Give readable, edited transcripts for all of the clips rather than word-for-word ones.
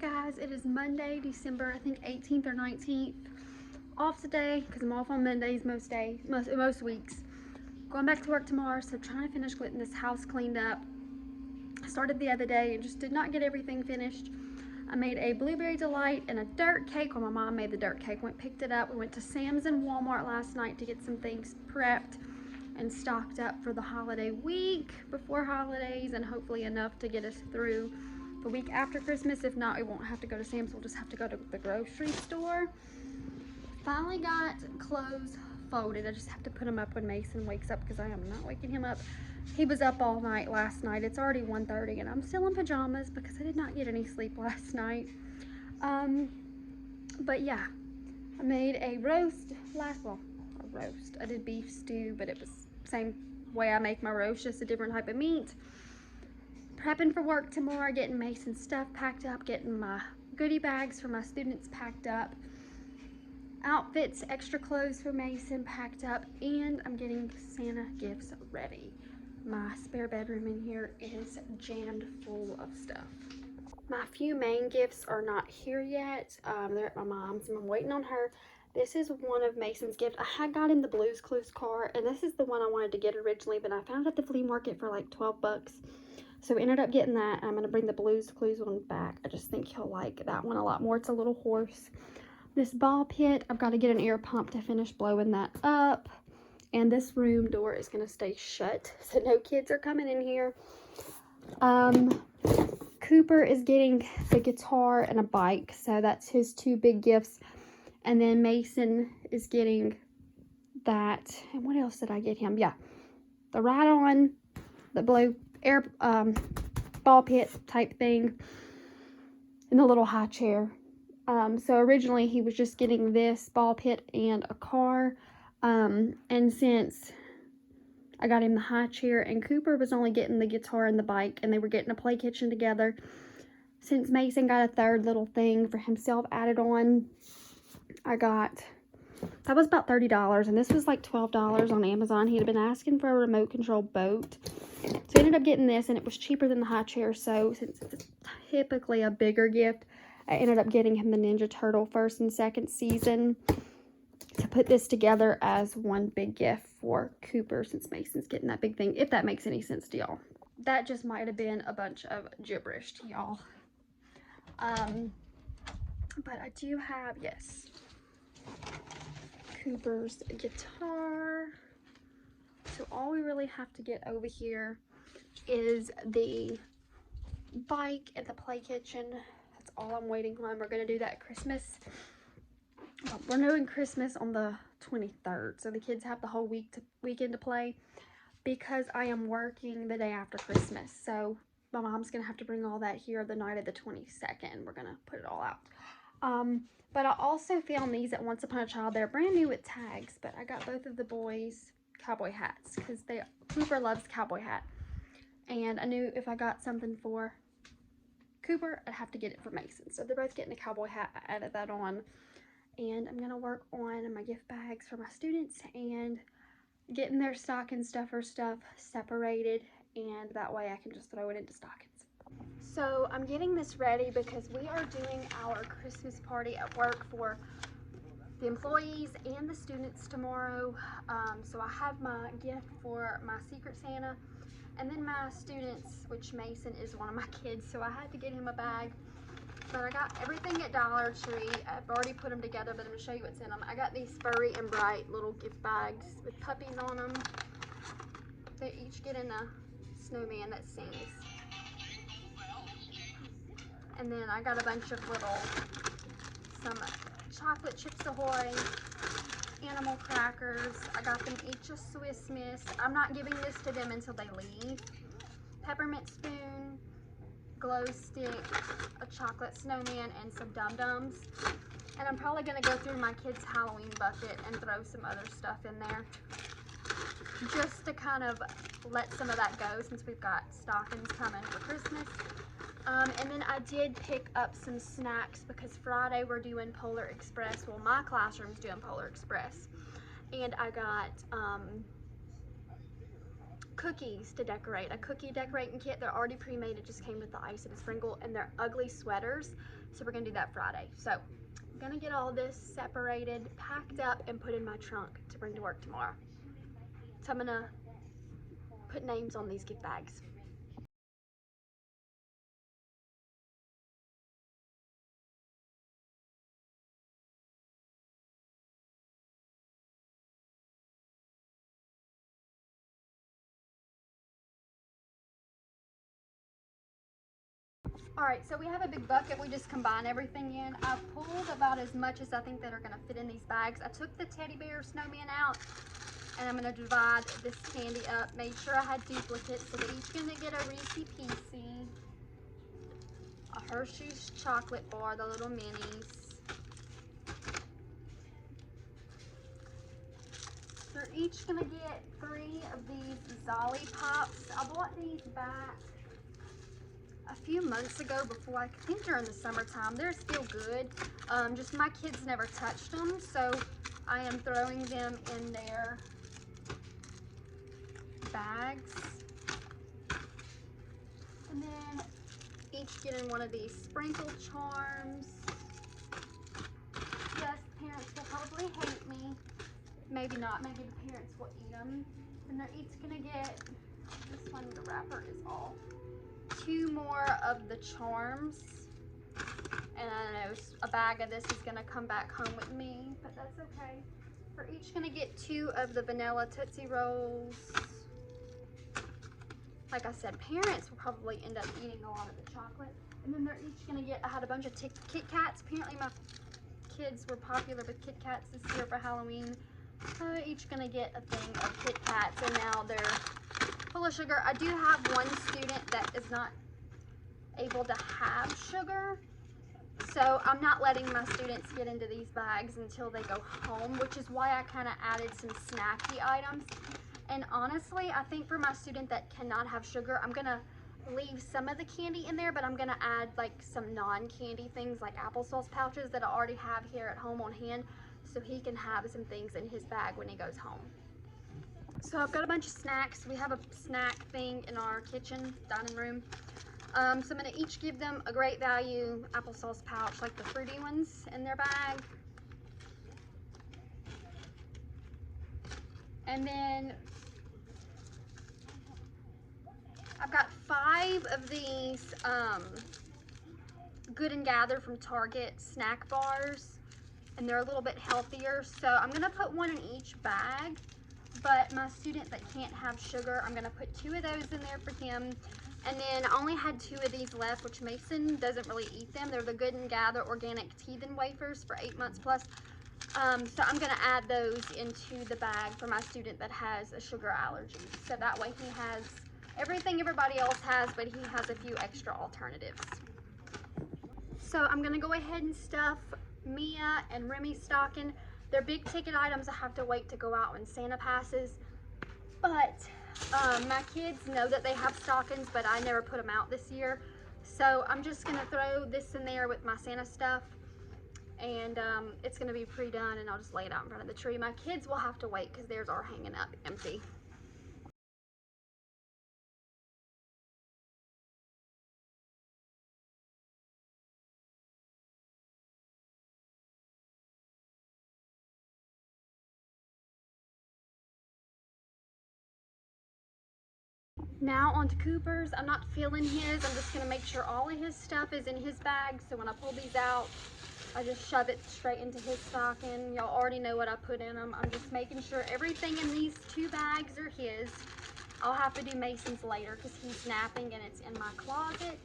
Guys, it is Monday, December, I think 18th or 19th. Off today because I'm off on Mondays most weeks. Going back to work tomorrow, so trying to finish getting this house cleaned up. I started the other day and just did not get everything finished. I made a blueberry delight and a dirt cake. Well, my mom made the dirt cake. Picked it up. We went to Sam's and Walmart last night to get some things prepped and stocked up for the holiday week before holidays, and hopefully enough to get us through the week after Christmas. If not, we won't have to go to Sam's. We'll just have to go to the grocery store. Finally got clothes folded. I just have to put them up when Mason wakes up because I am not waking him up. He was up all night last night. It's already 1:30 and I'm still in pajamas because I did not get any sleep last night. But yeah, I made a roast I did beef stew, but it was the same way I make my roast, just a different type of meat. Prepping for work tomorrow, getting Mason's stuff packed up, getting my goodie bags for my students packed up, outfits, extra clothes for Mason packed up, and I'm getting Santa gifts ready. My spare bedroom in here is jammed full of stuff. My few main gifts are not here yet. They're at my mom's and I'm waiting on her. This is one of Mason's gifts. I had got him the Blue's Clues car, and this is the one I wanted to get originally, but I found it at the flea market for like 12 bucks. So we ended up getting that. I'm going to bring the Blue's Clues one back. I just think he'll like that one a lot more. It's a little horse. This ball pit, I've got to get an air pump to finish blowing that up. And this room door is going to stay shut, so no kids are coming in here. Cooper is getting the guitar and a bike, so that's his two big gifts. And then Mason is getting that. And what else did I get him? Yeah, the ride-on, the blue air ball pit type thing, and the little high chair. So originally he was just getting this ball pit and a car. And since I got him the high chair and Cooper was only getting the guitar and the bike, and they were getting a play kitchen together, since Mason got a third little thing for himself added on, that was about $30, and this was like $12 on Amazon. He had been asking for a remote control boat, so he ended up getting this, and it was cheaper than the high chair. So since it's typically a bigger gift, I ended up getting him the Ninja Turtle first and second season to put this together as one big gift for Cooper, since Mason's getting that big thing, if that makes any sense to y'all. That just might have been a bunch of gibberish to y'all. But I do have, yes, Cooper's guitar. So all we really have to get over here is the bike and the play kitchen. That's all I'm waiting on. We're going to do that at Christmas. We're doing Christmas on the 23rd, so the kids have the whole weekend to play, because I am working the day after Christmas. So my mom's gonna have to bring all that here the night of the 22nd. We're gonna put it all out. But I also found these at Once Upon a Child. They're brand new with tags, but I got both of the boys cowboy hats because Cooper loves cowboy hat, and I knew if I got something for Cooper, I'd have to get it for Mason. So they're both getting a cowboy hat. I added that on. And I'm going to work on my gift bags for my students and getting their stocking stuffer stuff separated, and that way I can just throw it into stockings. So I'm getting this ready because we are doing our Christmas party at work for the employees and the students tomorrow. So I have my gift for my Secret Santa, and then my students, which Mason is one of my kids, so I had to get him a bag. But I got everything at Dollar Tree. I've already put them together, but I'm going to show you what's in them. I got these furry and bright little gift bags with puppies on them. They each get in a snowman that sings. And then I got a bunch of some chocolate Chips Ahoy, animal crackers. I got them each a Swiss Miss. I'm not giving this to them until they leave. Peppermint spoon, glow stick, a chocolate snowman, and some dum-dums. And I'm probably going to go through my kids' Halloween bucket and throw some other stuff in there, just to kind of let some of that go since we've got stockings coming for Christmas. And then I did pick up some snacks because Friday we're doing Polar Express. Well, my classroom's doing Polar Express. And I got cookies to decorate, a cookie decorating kit. They're already pre-made. It just came with the ice and a sprinkle, and they're ugly sweaters. So we're gonna do that Friday. So I'm gonna get all this separated, packed up, and put in my trunk to bring to work tomorrow. So I'm gonna put names on these gift bags. All right, so we have a big bucket we just combine everything in. I've pulled about as much as I think that are gonna fit in these bags. I took the teddy bear snowman out, and I'm gonna divide this candy up. Made sure I had duplicates, so they're each gonna get a Reese's Piece, a Hershey's chocolate bar, the little minis. They're each gonna get 3 of these Zolly Pops. I bought these back a few months ago before, I think during the summertime. They're still good. Just my kids never touched them, so I am throwing them in their bags. And then each getting one of these sprinkle charms. Yes, parents will probably hate me. Maybe not, maybe the parents will eat them. And they're each gonna get, this one, the wrapper is off, 2 more of the charms. And I know a bag of this is gonna come back home with me, but that's okay. We're each gonna get 2 of the vanilla Tootsie Rolls. Like I said, parents will probably end up eating a lot of the chocolate. And then they're each gonna get, I had a bunch of Kit Kats. Apparently my kids were popular with Kit Kats this year for Halloween. So they're each gonna get a thing of Kit Kats, and now they're full of sugar. I do have one student that is not able to have sugar, so I'm not letting my students get into these bags until they go home, which is why I kind of added some snacky items. And honestly, I think for my student that cannot have sugar, I'm gonna leave some of the candy in there, but I'm gonna add like some non-candy things like applesauce pouches that I already have here at home on hand, so he can have some things in his bag when he goes home. So I've got a bunch of snacks. We have a snack thing in our kitchen, dining room. So I'm gonna each give them a Great Value applesauce pouch, like the fruity ones, in their bag. And then I've got 5 of these Good and Gather from Target snack bars, and they're a little bit healthier. So I'm gonna put 1 in each bag, but my student that can't have sugar, I'm gonna put 2 of those in there for him. And then I only had 2 of these left, which Mason doesn't really eat them. They're the Good and Gather organic teethen wafers for 8 months plus. So I'm gonna add those into the bag for my student that has a sugar allergy. So that way he has everything everybody else has, but he has a few extra alternatives. So I'm gonna go ahead and stuff Mia and Remy's stocking. They're big ticket items. I have to wait to go out when Santa passes. But my kids know that they have stockings, but I never put them out this year. So I'm just gonna throw this in there with my Santa stuff, and it's gonna be pre-done, and I'll just lay it out in front of the tree. My kids will have to wait because theirs are hanging up empty. Now on to Cooper's. I'm not feeling his. I'm just gonna make sure all of his stuff is in his bag, so when I pull these out, I just shove it straight into his stocking. Y'all already know what I put in them. I'm just making sure everything in these 2 bags are his. I'll have to do Mason's later because he's napping and it's in my closet.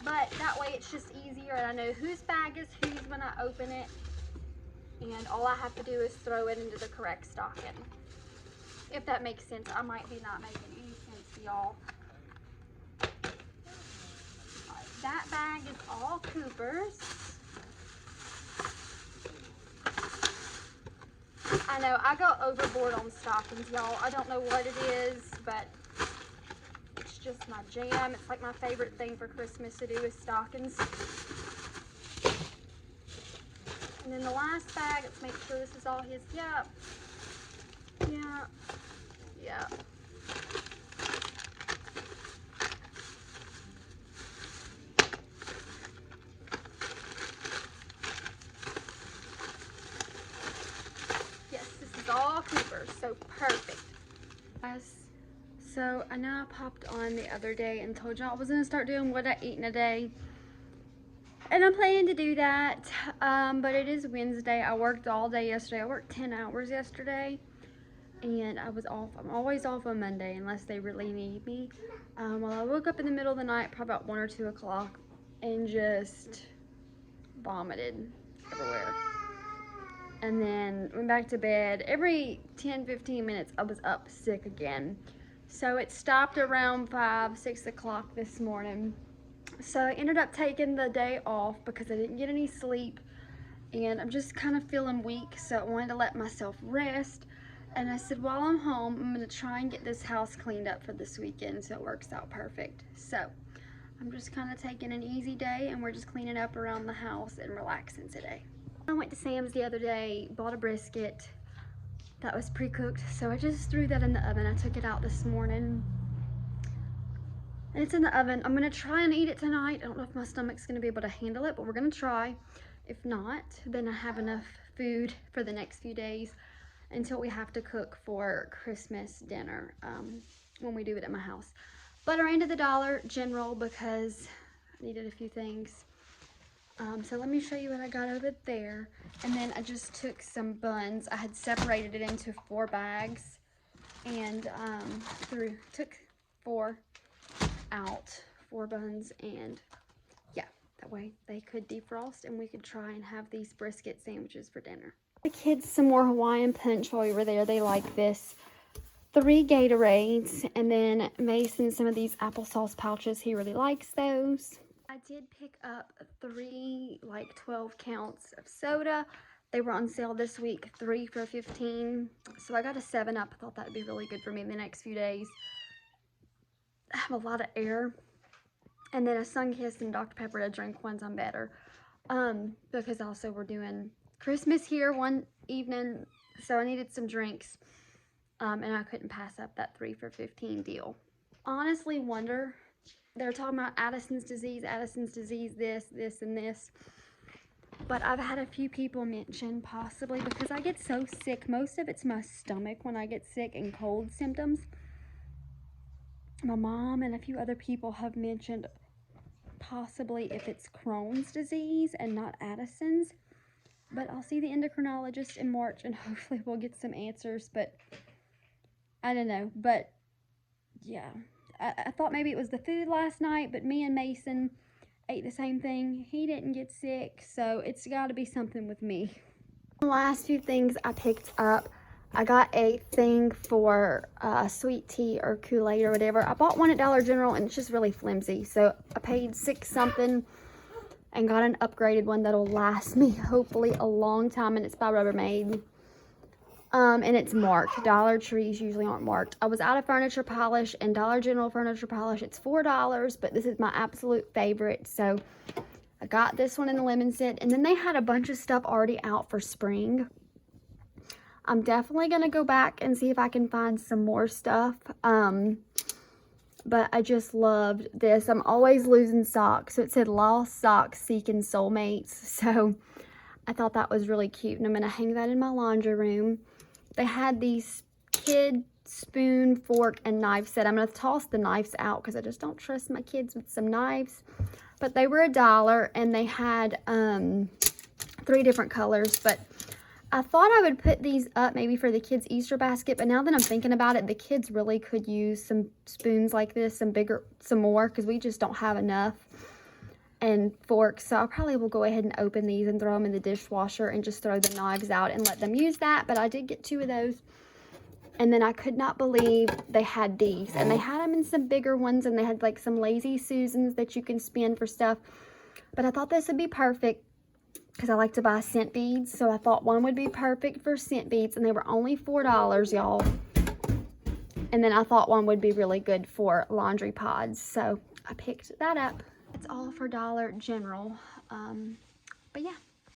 But that way it's just easier, and I know whose bag is whose when I open it. And all I have to do is throw it into the correct stocking. If that makes sense. I might be not making any sense to y'all. That bag is all Cooper's. I know I go overboard on stockings, y'all. I don't know what it is, but it's just my jam. It's like my favorite thing for Christmas to do is stockings. And then the last bag, let's make sure this is all his. Yep. Yeah. Yeah. So perfect. So I know I popped on the other day and told y'all I was gonna start doing what I eat in a day. And I'm planning to do that, but it is Wednesday. I worked all day yesterday. I worked 10 hours yesterday, and I was off. I'm always off on Monday unless they really need me. Well, I woke up in the middle of the night, probably about 1 or 2 o'clock, and just vomited everywhere. And then went back to bed. Every 10-15 minutes, I was up sick again. So it stopped around 5-6 o'clock this morning. So I ended up taking the day off because I didn't get any sleep, and I'm just kind of feeling weak, so I wanted to let myself rest. And I said, while I'm home, I'm going to try and get this house cleaned up for this weekend so it works out perfect. So I'm just kind of taking an easy day, and we're just cleaning up around the house and relaxing today. I went to Sam's the other day, bought a brisket that was pre-cooked, so I just threw that in the oven. I took it out this morning. And it's in the oven. I'm going to try and eat it tonight. I don't know if my stomach's going to be able to handle it, but we're going to try. If not, then I have enough food for the next few days until we have to cook for Christmas dinner when we do it at my house. But I ran to the Dollar General because I needed a few things. So let me show you what I got over there. And then I just took some buns. I had separated it into 4 bags and took 4 out, 4 buns, and yeah, that way they could defrost and we could try and have these brisket sandwiches for dinner. The kids some more Hawaiian punch while we were there. They like this. 3 Gatorades, and then Mason some of these applesauce pouches. He really likes those. I did pick up 3 like 12 counts of soda. They were on sale this week, 3 for $15. So I got a 7-Up. I thought that would be really good for me in the next few days. I have a lot of air. And then a Sunkist and Dr. Pepper to drink once I'm better. Because also we're doing Christmas here one evening, so I needed some drinks. And I couldn't pass up that 3 for $15 deal. Honestly wonder, they're talking about Addison's disease, this, and this. But I've had a few people mention possibly, because I get so sick. Most of it's my stomach when I get sick and cold symptoms. My mom and a few other people have mentioned possibly if it's Crohn's disease and not Addison's. But I'll see the endocrinologist in March and hopefully we'll get some answers. But I don't know. But yeah, I thought maybe it was the food last night, but me and Mason ate the same thing. He didn't get sick, so it's got to be something with me. The last few things I picked up, I got a thing for sweet tea or Kool-Aid or whatever. I bought one at Dollar General and it's just really flimsy. So I paid $6 something and got an upgraded one that'll last me hopefully a long time, and it's by Rubbermaid. And it's marked. Dollar Trees usually aren't marked. I was out of furniture polish, and Dollar General furniture polish, it's $4, but this is my absolute favorite. So I got this one in the lemon scent, and then they had a bunch of stuff already out for spring. I'm definitely going to go back and see if I can find some more stuff. But I just loved this. I'm always losing socks. So it said lost socks seeking soulmates. So I thought that was really cute. And I'm going to hang that in my laundry room. They had these kid spoon, fork, and knife set. I'm going to toss the knives out because I just don't trust my kids with some knives. But they were $1, and they had 3 different colors. But I thought I would put these up maybe for the kids' Easter basket, but now that I'm thinking about it, the kids really could use some spoons like this, some more, because we just don't have enough, and forks. So I probably will go ahead and open these and throw them in the dishwasher and just throw the knives out and let them use that. But I did get 2 of those, and then I could not believe they had these, and they had them in some bigger ones, and they had like some Lazy Susans that you can spin for stuff. But I thought this would be perfect because I like to buy scent beads, so I thought one would be perfect for scent beads, and they were only $4, y'all. And then I thought one would be really good for laundry pods, so I picked that up. It's all for Dollar General, but yeah.